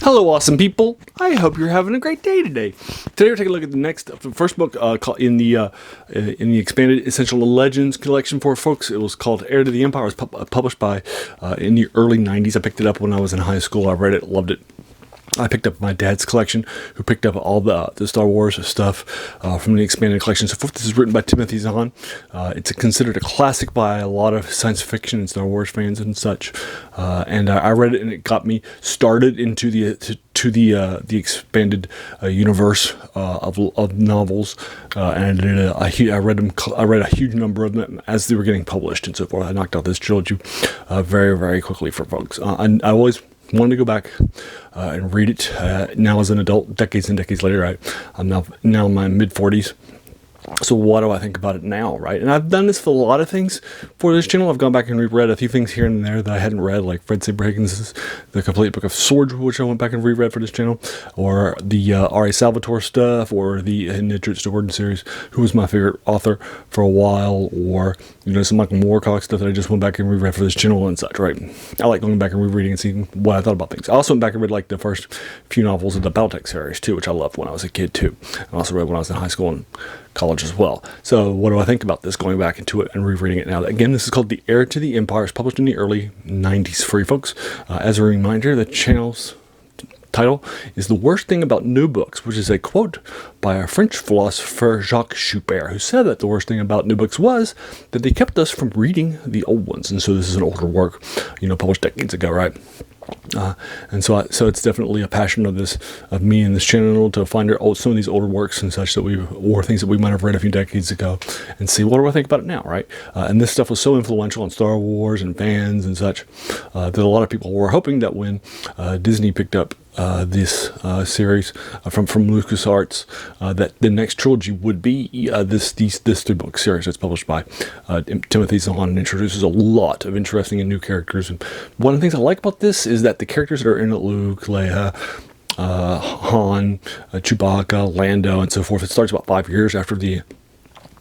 Hello, awesome people. I hope you're having a great day today. Today we're taking a look at the first book in the expanded Essential Legends collection for folks. It was called Heir to the Empire. It was published by in the early 90s. I picked it up when I was in high school. I read it, loved it. I picked up my dad's collection, who picked up all the Star Wars stuff from the expanded collection. So forth. This is written by Timothy Zahn. It's considered a classic by a lot of science fiction and Star Wars fans and such. And I read it, and it got me started into the expanded universe of novels. And I read a huge number of them as they were getting published and so forth. I knocked out this trilogy very, very quickly for folks. And I always wanted to go back and read it now as an adult, decades and decades later. I'm now in my mid-40s. So what do I think about it now, right? And I've done this for a lot of things for this channel. I've gone back and reread a few things here and there that I hadn't read, like Fred Saberhagen's The Complete Book of Swords, which I went back and reread for this channel, or the R.A. Salvatore stuff, or the Nitrit Gordon series, who was my favorite author for a while, or some Michael Moorcock stuff that I just went back and reread for this channel and such, right? I like going back and rereading and seeing what I thought about things. I also went back and read like the first few novels of the Battletech series too, which I loved when I was a kid too. I also read when I was in high school and college as well. So what do I think about this, going back into it and rereading it now? Again, this is called The Heir to the Empire. It's published in the early 90s for you folks. As a reminder, the channel's title is The Worst Thing About New Books, which is a quote by a French philosopher, Jacques Schubert, who said that the worst thing about new books was that they kept us from reading the old ones. And so this is an older work, published decades ago, right? And so it's definitely a passion of me and this channel to find some of these older works and such or things that we might have read a few decades ago and see what do I think about it now, right? And this stuff was so influential on Star Wars and fans and such that a lot of people were hoping that when Disney picked up this series from LucasArts, that the next trilogy would be this 3-book series that's published by Timothy Zahn and introduces a lot of interesting and new characters. And one of the things I like about this is that the characters that are in it, Luke, Leia, Han, Chewbacca, Lando, and so forth, it starts about 5 years after the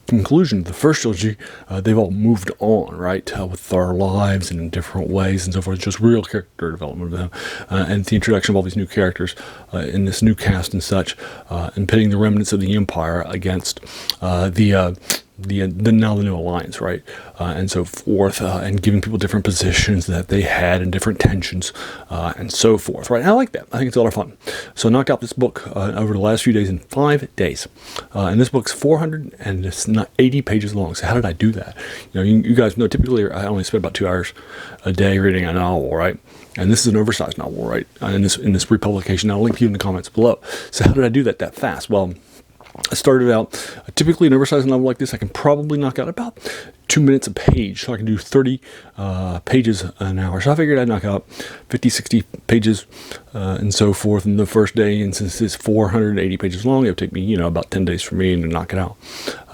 conclusion of the first trilogy. They've all moved on, right, with their lives and in different ways and so forth. Just real character development of them, and the introduction of all these new characters in this new cast and such, and pitting the remnants of the Empire against the new alliance, right, and so forth, and giving people different positions that they had and different tensions, and so forth, right? And I like that. I think it's a lot of fun. So I knocked out this book over the last few days in 5 days, and this book's 480 pages long. So how did I do that? You guys know typically I only spend about 2 hours a day reading a novel, right? And this is an oversized novel, right? In this republication, I'll link you in the comments below. So how did I do that fast? Well, I started out, typically an oversized novel like this, I can probably knock out about 2 minutes a page. So I can do 30 pages an hour. So I figured I'd knock out 50, 60 pages and so forth in the first day. And since it's 480 pages long, it would take me, about 10 days for me to knock it out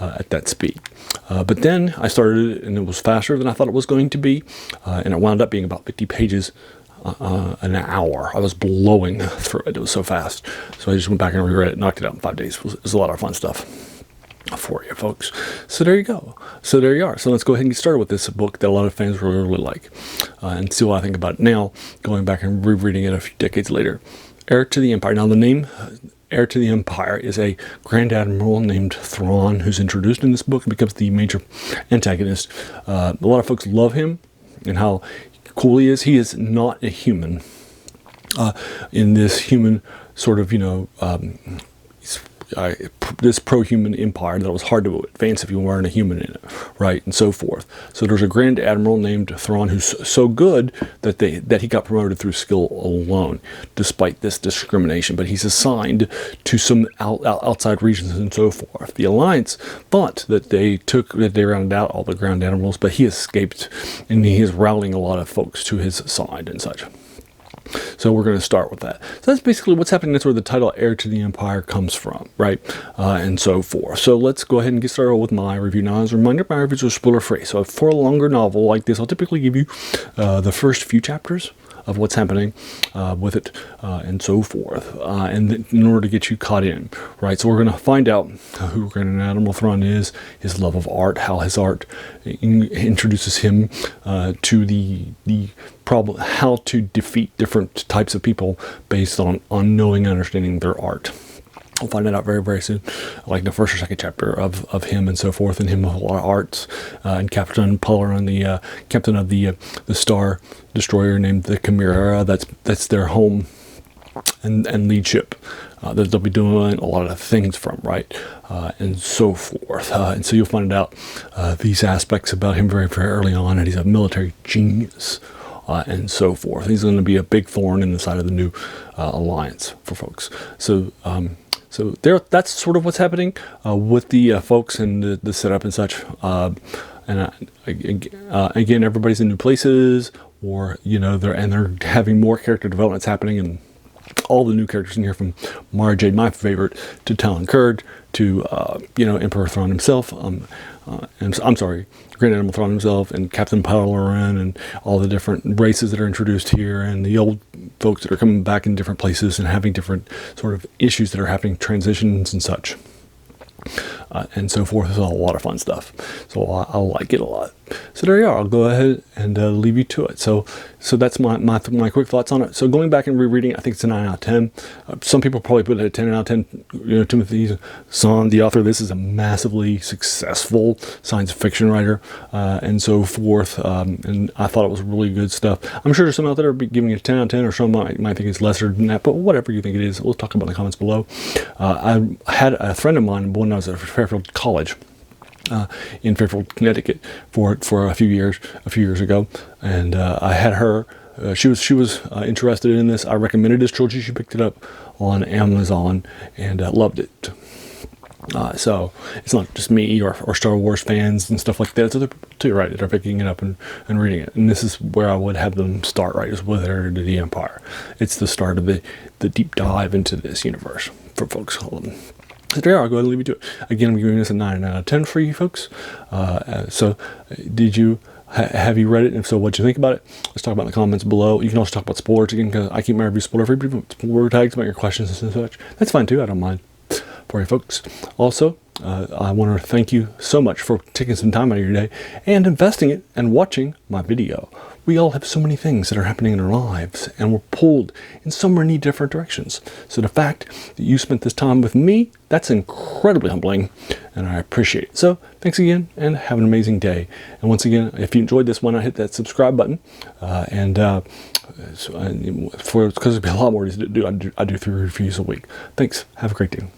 at that speed. But then I started it, and it was faster than I thought it was going to be. And it wound up being about 50 pages an hour. I was blowing through it. It was so fast. So I just went back and reread it, knocked it out in 5 days. It was a lot of fun stuff for you folks. So there you go. So there you are. So let's go ahead and get started with this book that a lot of fans really like, and see what I think about it now, going back and rereading it a few decades later. Heir to the Empire. Now the name Heir to the Empire is a Grand Admiral named Thrawn, who's introduced in this book and becomes the major antagonist. A lot of folks love him and how cool he is. He is not a human in this human sort of, this pro-human empire that was hard to advance if you weren't a human in it, right, and so forth. So there's a Grand Admiral named Thrawn who's so good that he got promoted through skill alone, despite this discrimination. But he's assigned to some outside regions and so forth. The Alliance thought that they rounded out all the Grand Admirals, but he escaped, and he is rallying a lot of folks to his side and such. So we're going to start with that. So that's basically what's happening. That's where the title Heir to the Empire comes from, right? And so forth. So let's go ahead and get started with my review. Now, as a reminder, my reviews are spoiler-free. So for a longer novel like this, I'll typically give you the first few chapters of what's happening with it and so forth, and in order to get you caught in, right? So we're going to find out who Grand Admiral Thrawn is, his love of art, how his art introduces him to the problem, how to defeat different types of people based on knowing and understanding their art. We'll find it out very, very soon, like the first or second chapter of him and so forth, and him with a lot of arts, and Captain Puller on the captain of the Star Destroyer named the Chimera. That's their home and lead ship that they'll be doing a lot of things from, right, and so forth. And so you'll find out these aspects about him very, very early on, and he's a military genius. And so forth. He's going to be a big thorn in the side of the new alliance for folks. So that's sort of what's happening with the folks and the setup and such. Again, everybody's in new places, or they're having more character developments happening, and all the new characters in here, from Mara Jade, my favorite, to Talon Kurd, to Emperor Thrawn himself. I'm sorry, Grand Admiral Thrawn himself, and Captain Palarin, and all the different races that are introduced here, and the old folks that are coming back in different places and having different sort of issues that are happening, transitions and such, and so forth. It's a lot of fun stuff. So I like it a lot. So there you are. I'll go ahead and leave you to it. So that's my quick thoughts on it. So going back and rereading, I think it's a 9 out of 10. Some people probably put it at 10 out of 10. Timothy Zahn, the author of this, is a massively successful science fiction writer, and so forth. And I thought it was really good stuff. I'm sure there's some out there giving it a 10 out of 10, or some might think it's lesser than that, but whatever you think it is, we'll talk about in the comments below. I had a friend of mine when I was at Fairfield College, in Fairfield, Connecticut, for a few years ago, and I had her. She was interested in this. I recommended this trilogy. She picked it up on Amazon and loved it. So it's not just me or Star Wars fans and stuff like that. It's other people too, right, that are picking it up and reading it. And this is where I would have them start, right, is with Heir to the Empire. It's the start of the deep dive into this universe for folks. So there, I'll go ahead and leave you to it. Again, I'm giving this a 9 out of 10 for you folks. So did you, have you read it? And if so, what'd you think about it? Let's talk about in the comments below. You can also talk about spoilers again, because I keep my reviews spoiler free. Spoiler tags about your questions and such. That's fine too. I don't mind for you folks. Also, I want to thank you so much for taking some time out of your day and investing it and watching my video. We all have so many things that are happening in our lives, and we're pulled in so many different directions. So the fact that you spent this time with me, that's incredibly humbling, and I appreciate it. So thanks again, and have an amazing day. And once again, if you enjoyed this one, hit that subscribe button, because there'll be a lot more to do. I do 3 reviews a week. Thanks. Have a great day.